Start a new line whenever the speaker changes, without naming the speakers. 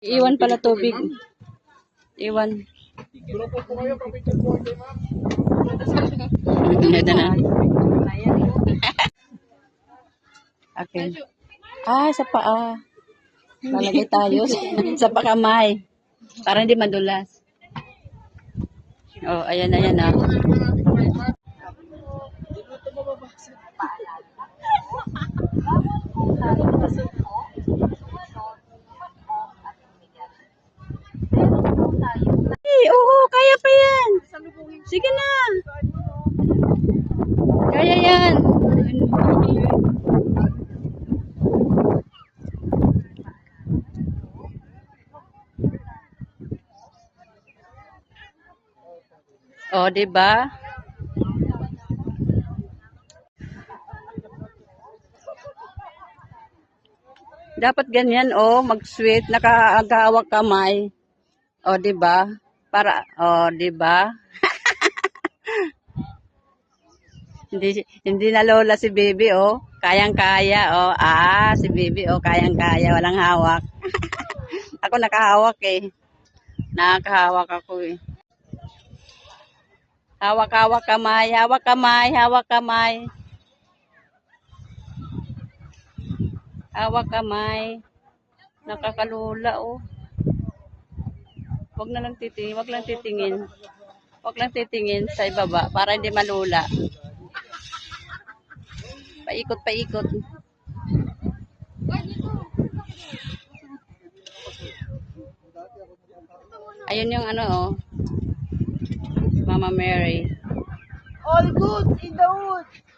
Iwan pala tubig. Iwan.
Grupo po kayo, kapitid po kayo, ma'am.
Ito na. Okay. Sa paa. Lalagay tayo sa pakamay. Para hindi madulas. Oh, ayan, ayan na. Oo, kaya pa yan. Sige na. Kaya yan. Oh, 'di ba? Dapat ganyan, mag-sweet, nakahawak kamay. Oh, 'di ba? Para, 'di ba? Hindi na lola si baby, Kayang-kaya, si baby, kayang-kaya, walang hawak. Ako nakahawak eh. Nakahawak ako eh. Hawak-hawak kamay, hawak kamay, hawak kamay. Hawak kamay. Nakakalula, Wag lang titingin. Wag lang titingin sa ibaba para hindi malula. Paikot-paikot. Ayun yung Mama Mary.
All good in the wood.